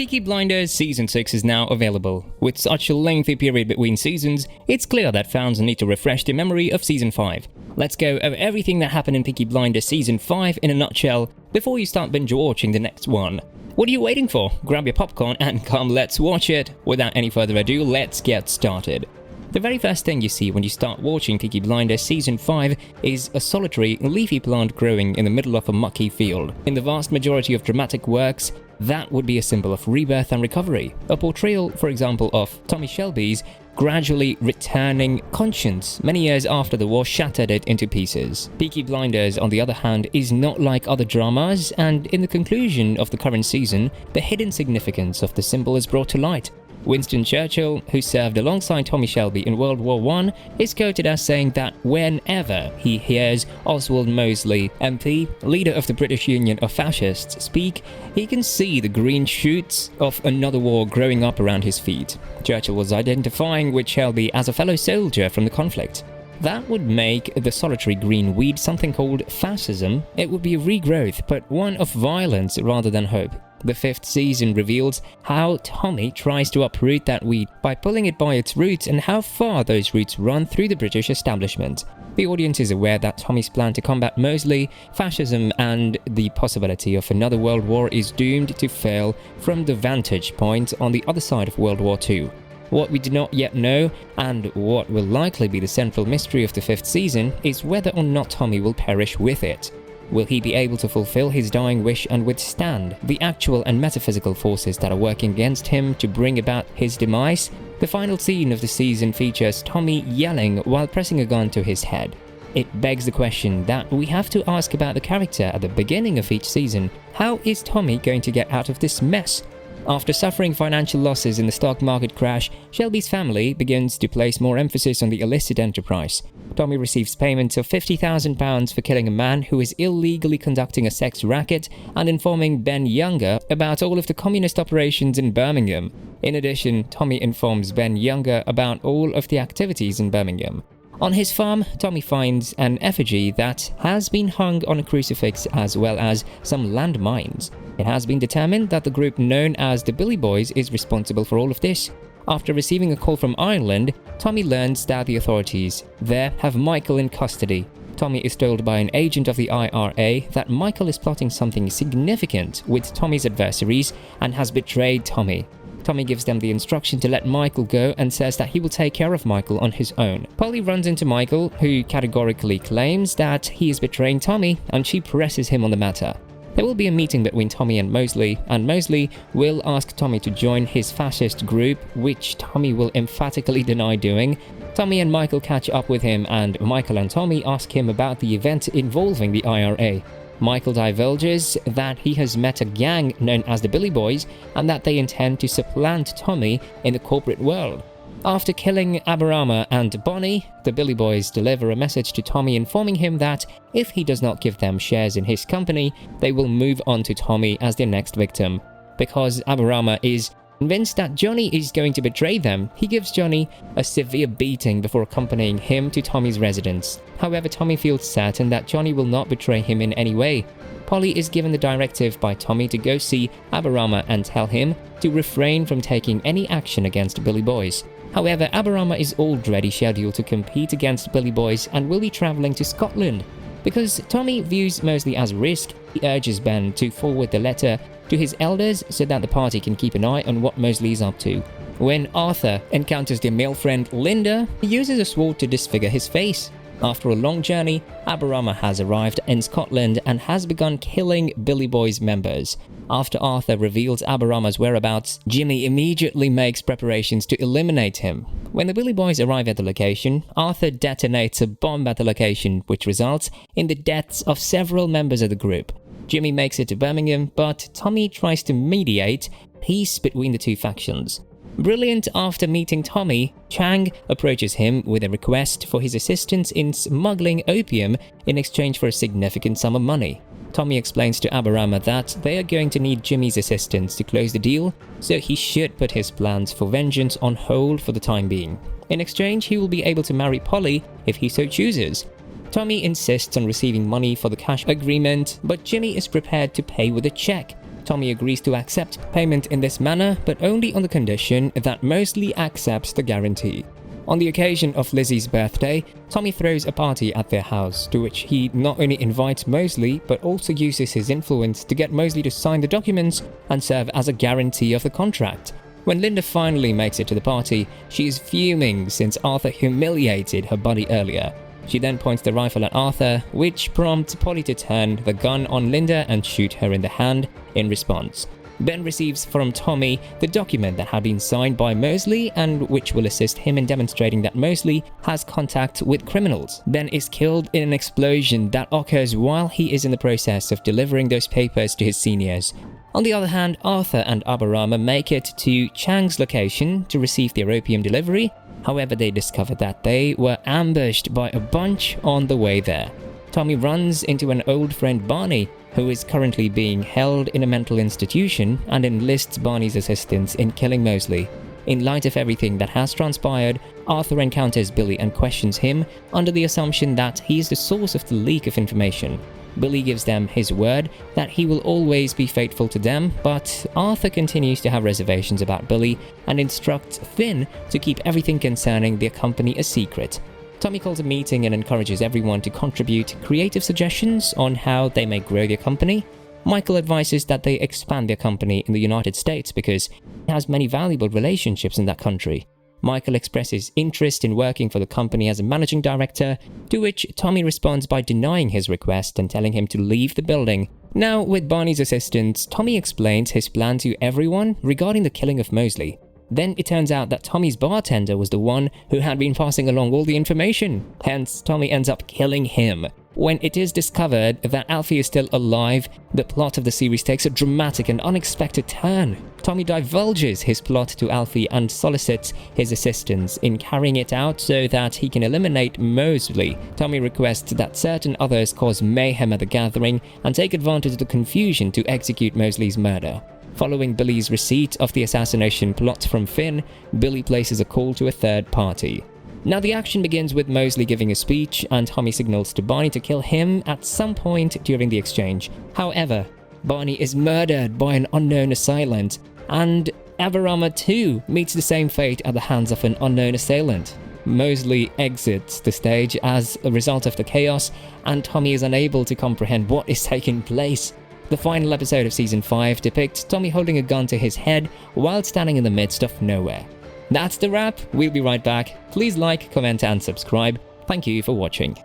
Peaky Blinders Season 6 is now available. With such a lengthy period between seasons, it's clear that fans need to refresh their memory of Season 5. Let's go over everything that happened in Peaky Blinders Season 5 in a nutshell before you start binge-watching the next one. What are you waiting for? Grab your popcorn and come, let's watch it. Without any further ado, let's get started. The very first thing you see when you start watching Peaky Blinders Season 5 is a solitary, leafy plant growing in the middle of a mucky field. In the vast majority of dramatic works, that would be a symbol of rebirth and recovery. A portrayal, for example, of Tommy Shelby's gradually returning conscience many years after the war shattered it into pieces. Peaky Blinders, on the other hand, is not like other dramas, and in the conclusion of the current season, the hidden significance of the symbol is brought to light. Winston Churchill, who served alongside Tommy Shelby in World War I, is quoted as saying that whenever he hears Oswald Mosley, MP, leader of the British Union of Fascists, speak, he can see the green shoots of another war growing up around his feet. Churchill was identifying with Shelby as a fellow soldier from the conflict. That would make the solitary green weed something called fascism. It would be a regrowth, but one of violence rather than hope. The 5th season reveals how Tommy tries to uproot that weed by pulling it by its roots and how far those roots run through the British establishment. The audience is aware that Tommy's plan to combat Mosley, fascism and the possibility of another world war is doomed to fail from the vantage point on the other side of World War II. What we do not yet know, and what will likely be the central mystery of the 5th season, is whether or not Tommy will perish with it. Will he be able to fulfill his dying wish and withstand the actual and metaphysical forces that are working against him to bring about his demise? The final scene of the season features Tommy yelling while pressing a gun to his head. It begs the question that we have to ask about the character at the beginning of each season. How is Tommy going to get out of this mess? After suffering financial losses in the stock market crash, Shelby's family begins to place more emphasis on the illicit enterprise. Tommy receives payments of £50,000 for killing a man who is illegally conducting a sex racket and informing Ben Younger about all of the communist operations in Birmingham. In addition, Tommy informs Ben Younger about all of the activities in Birmingham. On his farm, Tommy finds an effigy that has been hung on a crucifix as well as some landmines. It has been determined that the group known as the Billy Boys is responsible for all of this. After receiving a call from Ireland, Tommy learns that the authorities there have Michael in custody. Tommy is told by an agent of the IRA that Michael is plotting something significant with Tommy's adversaries and has betrayed Tommy. Tommy gives them the instruction to let Michael go and says that he will take care of Michael on his own. Polly runs into Michael, who categorically claims that he is betraying Tommy, and she presses him on the matter. There will be a meeting between Tommy and Mosley will ask Tommy to join his fascist group, which Tommy will emphatically deny doing. Tommy and Michael catch up with him, and Michael and Tommy ask him about the event involving the IRA. Michael divulges that he has met a gang known as the Billy Boys and that they intend to supplant Tommy in the corporate world. After killing Aberama and Bonnie, the Billy Boys deliver a message to Tommy informing him that if he does not give them shares in his company, they will move on to Tommy as their next victim. Because Aberama is convinced that Johnny is going to betray them, he gives Johnny a severe beating before accompanying him to Tommy's residence. However, Tommy feels certain that Johnny will not betray him in any way. Polly is given the directive by Tommy to go see Aberama and tell him to refrain from taking any action against Billy Boys. However, Aberama is already scheduled to compete against Billy Boys and will be travelling to Scotland. Because Tommy views Mosley as a risk, he urges Ben to forward the letter to his elders so that the party can keep an eye on what Mosley is up to. When Arthur encounters their male friend Linda, he uses a sword to disfigure his face. After a long journey, Aberama has arrived in Scotland and has begun killing Billy Boys members. After Arthur reveals Aberama's whereabouts, Jimmy immediately makes preparations to eliminate him. When the Billy Boys arrive at the location, Arthur detonates a bomb at the location, which results in the deaths of several members of the group. Jimmy makes it to Birmingham, but Tommy tries to mediate peace between the two factions. Brilliant after meeting Tommy, Chang approaches him with a request for his assistance in smuggling opium in exchange for a significant sum of money. Tommy explains to Aberama that they are going to need Jimmy's assistance to close the deal, so he should put his plans for vengeance on hold for the time being. In exchange, he will be able to marry Polly if he so chooses. Tommy insists on receiving money for the cash agreement, but Jimmy is prepared to pay with a check. Tommy agrees to accept payment in this manner, but only on the condition that Mosley accepts the guarantee. On the occasion of Lizzie's birthday, Tommy throws a party at their house, to which he not only invites Mosley, but also uses his influence to get Mosley to sign the documents and serve as a guarantee of the contract. When Linda finally makes it to the party, she is fuming since Arthur humiliated her buddy earlier. She then points the rifle at Arthur, which prompts Polly to turn the gun on Linda and shoot her in the hand in response. Ben receives from Tommy the document that had been signed by Mosley and which will assist him in demonstrating that Mosley has contact with criminals. Ben is killed in an explosion that occurs while he is in the process of delivering those papers to his seniors. On the other hand, Arthur and Aberama make it to Chang's location to receive their opium delivery. However, they discover that they were ambushed by a bunch on the way there. Tommy runs into an old friend Barney, who is currently being held in a mental institution, and enlists Barney's assistance in killing Mosley. In light of everything that has transpired, Arthur encounters Billy and questions him under the assumption that he is the source of the leak of information. Billy gives them his word that he will always be faithful to them, but Arthur continues to have reservations about Billy and instructs Finn to keep everything concerning their company a secret. Tommy calls a meeting and encourages everyone to contribute creative suggestions on how they may grow their company. Michael advises that they expand their company in the United States because he has many valuable relationships in that country. Michael expresses interest in working for the company as a managing director, to which Tommy responds by denying his request and telling him to leave the building. Now, with Barney's assistance, Tommy explains his plan to everyone regarding the killing of Mosley. Then it turns out that Tommy's bartender was the one who had been passing along all the information. Hence, Tommy ends up killing him. When it is discovered that Alfie is still alive, the plot of the series takes a dramatic and unexpected turn. Tommy divulges his plot to Alfie and solicits his assistance in carrying it out so that he can eliminate Mosley. Tommy requests that certain others cause mayhem at the gathering and take advantage of the confusion to execute Mosley's murder. Following Billy's receipt of the assassination plot from Finn, Billy places a call to a third party. Now the action begins with Mosley giving a speech and Tommy signals to Barney to kill him at some point during the exchange. However, Barney is murdered by an unknown assailant, and Aberama too meets the same fate at the hands of an unknown assailant. Mosley exits the stage as a result of the chaos, and Tommy is unable to comprehend what is taking place. The final episode of Season 5 depicts Tommy holding a gun to his head while standing in the midst of nowhere. That's the wrap. We'll be right back. Please like, comment and subscribe. Thank you for watching.